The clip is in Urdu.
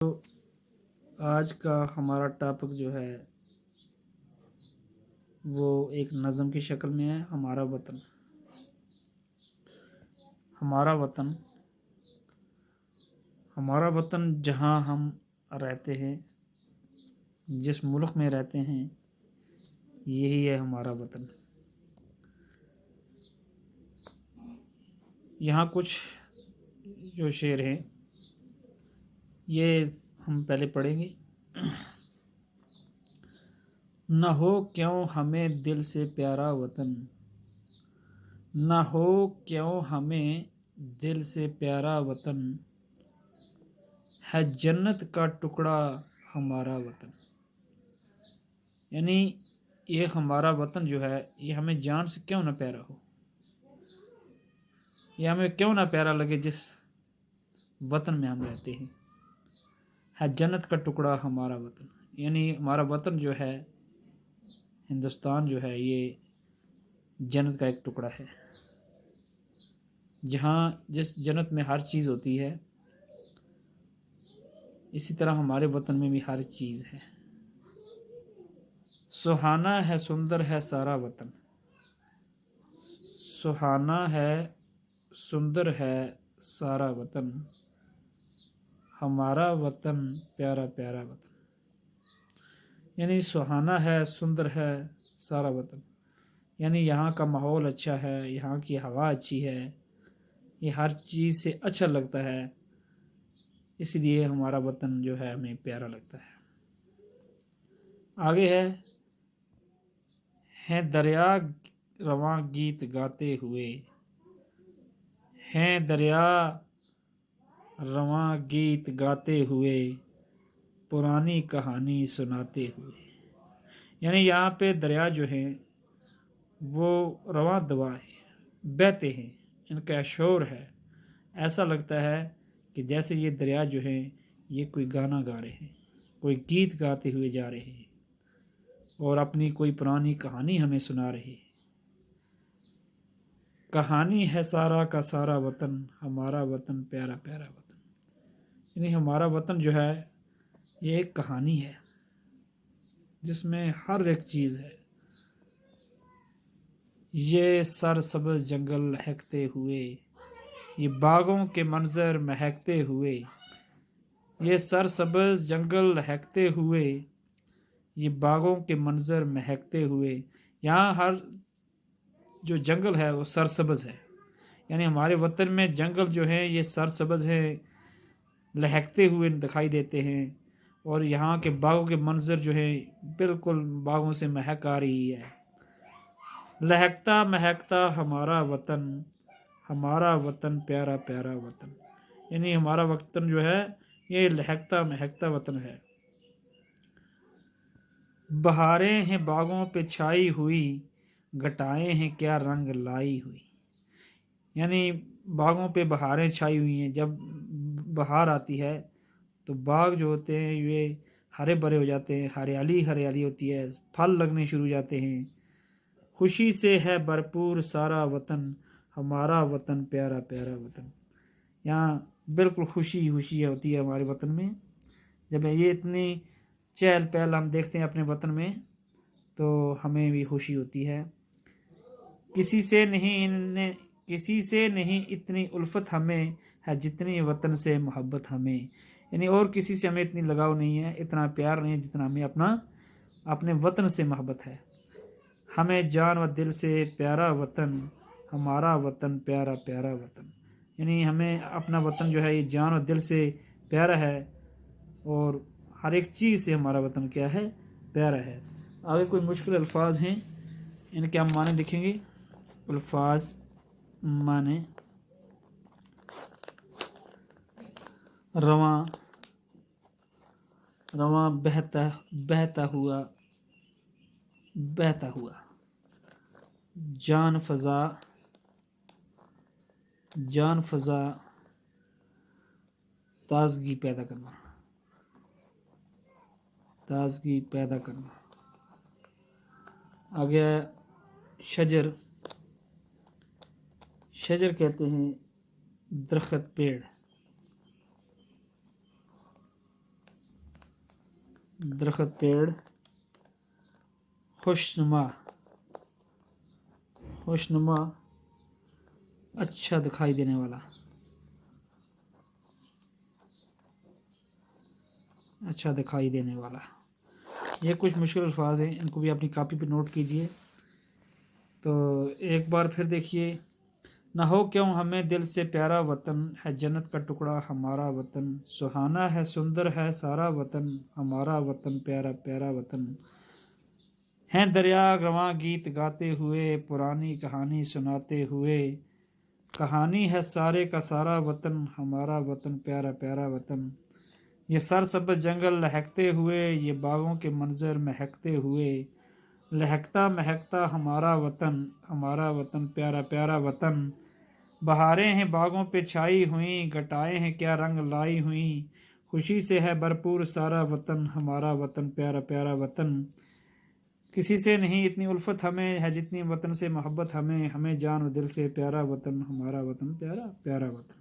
تو آج کا ہمارا ٹاپک جو ہے وہ ایک نظم کی شکل میں ہے۔ ہمارا وطن، ہمارا وطن، ہمارا وطن جہاں ہم رہتے ہیں، جس ملک میں رہتے ہیں، یہی ہے ہمارا وطن۔ یہاں کچھ جو شعر ہیں یہ ہم پہلے پڑھیں گے۔ نہ ہو کیوں ہمیں دل سے پیارا وطن، نہ ہو کیوں ہمیں دل سے پیارا وطن، ہے جنت کا ٹکڑا ہمارا وطن۔ یعنی یہ ہمارا وطن جو ہے یہ ہمیں جان سے کیوں نہ پیارا ہو، یہ ہمیں کیوں نہ پیارا لگے جس وطن میں ہم رہتے ہیں۔ ہے جنت کا ٹکڑا ہمارا وطن، یعنی ہمارا وطن جو ہے، ہندوستان جو ہے، یہ جنت کا ایک ٹکڑا ہے۔ جہاں جس جنت میں ہر چیز ہوتی ہے، اسی طرح ہمارے وطن میں بھی ہر چیز ہے۔ سہانا ہے سندر ہے سارا وطن، سہانا ہے سندر ہے سارا وطن، ہمارا وطن پیارا پیارا وطن۔ یعنی سہانا ہے سندر ہے سارا وطن، یعنی یہاں کا ماحول اچھا ہے، یہاں کی ہوا اچھی ہے، یہ ہر چیز سے اچھا لگتا ہے، اس لیے ہمارا وطن جو ہے ہمیں پیارا لگتا ہے۔ آگے ہے دریا رواں گیت گاتے ہوئے، ہیں دریا رواں گیت گاتے ہوئے، پرانی کہانی سناتے ہوئے۔ یعنی یہاں پہ دریا جو ہیں وہ رواں دوا ہے، بہتے ہیں، ان کا شور ہے، ایسا لگتا ہے کہ جیسے یہ دریا جو ہیں یہ کوئی گانا گا رہے ہیں، کوئی گیت گاتے ہوئے جا رہے ہیں اور اپنی کوئی پرانی کہانی ہمیں سنا رہے ہیں۔ کہانی ہے سارا کا سارا وطن، ہمارا وطن پیارا پیارا وطن۔ یعنی ہمارا وطن جو ہے یہ ایک کہانی ہے جس میں ہر ایک چیز ہے۔ یہ سرسبز جنگل لہکتے ہوئے، یہ باغوں کے منظر مہکتے ہوئے، یہ سرسبز جنگل لہکتے ہوئے، یہ باغوں کے منظر مہکتے ہوئے۔ یہاں ہر جو جنگل ہے وہ سرسبز ہے، یعنی ہمارے وطن میں جنگل جو ہیں یہ سرسبز ہیں، لہکتے ہوئے دکھائی دیتے ہیں، اور یہاں کے باغوں کے منظر جو ہیں بالکل باغوں سے مہک آ رہی ہے۔ لہکتا مہکتا ہمارا وطن، ہمارا وطن پیارا پیارا وطن۔ یعنی ہمارا وطن جو ہے یہ لہکتا مہکتا وطن ہے۔ بہاریں ہیں باغوں پہ چھائی ہوئی، گھٹائیں ہیں کیا رنگ لائی ہوئی۔ یعنی باغوں پہ بہاریں چھائی ہوئی ہیں، جب بہار آتی ہے تو باغ جو ہوتے ہیں یہ ہرے بھرے ہو جاتے ہیں، ہریالی ہریالی ہوتی ہے، پھل لگنے شروع ہو جاتے ہیں۔ خوشی سے ہے بھرپور سارا وطن، ہمارا وطن پیارا پیارا وطن۔ یہاں بالکل خوشی خوشی ہوتی ہے ہمارے وطن میں۔ جب یہ اتنی چہل پہل ہم دیکھتے ہیں اپنے وطن میں تو ہمیں بھی خوشی ہوتی ہے۔ کسی سے نہیں اتنی الفت ہمیں ہے جتنی وطن سے محبت ہمیں۔ یعنی اور کسی سے ہمیں اتنی لگاؤ نہیں ہے، اتنا پیار نہیں ہے جتنا ہمیں اپنے وطن سے محبت ہے۔ ہمیں جان و دل سے پیارا وطن، ہمارا وطن پیارا پیارا وطن۔ یعنی ہمیں اپنا وطن جو ہے یہ جان و دل سے پیارا ہے، اور ہر ایک چیز سے ہمارا وطن کیا ہے، پیارا ہے۔ آگے کوئی مشکل الفاظ ہیں، ان کے ہم معنی لکھیں گے۔ الفاظ معنی: رواں، رواں بہتا ہوا، بہتا ہوا۔ جان فضا، جان فضا، تازگی پیدا کرنا، تازگی پیدا کرنا۔ آگے شجر، شجر کہتے ہیں درخت، پیڑ۔ درخت پیڑ خوشنما اچھا دکھائی دینے والا، اچھا دکھائی دینے والا۔ یہ کچھ مشکل الفاظ ہیں، ان کو بھی اپنی کاپی پہ نوٹ کیجئے۔ تو ایک بار پھر دیکھیے، نہ ہو کیوں ہمیں دل سے پیارا وطن، ہے جنت کا ٹکڑا ہمارا وطن، سہانا ہے سندر ہے سارا وطن، ہمارا وطن پیارا پیارا وطن، ہیں دریا رواں گیت گاتے ہوئے، پرانی کہانی سناتے ہوئے، کہانی ہے سارے کا سارا وطن، ہمارا وطن پیارا پیارا وطن، یہ سرسبز جنگل لہکتے ہوئے، یہ باغوں کے منظر مہکتے ہوئے، لہکتا مہکتا ہمارا وطن پیارا پیارا وطن، بہاریں ہیں باغوں پہ چھائی ہوئیں، گٹائیں ہیں کیا رنگ لائی ہوئیں، خوشی سے ہے بھرپور سارا وطن، ہمارا وطن پیارا پیارا وطن، کسی سے نہیں اتنی الفت ہمیں ہے جتنی وطن سے محبت ہمیں جان و دل سے پیارا وطن، ہمارا وطن پیارا پیارا وطن۔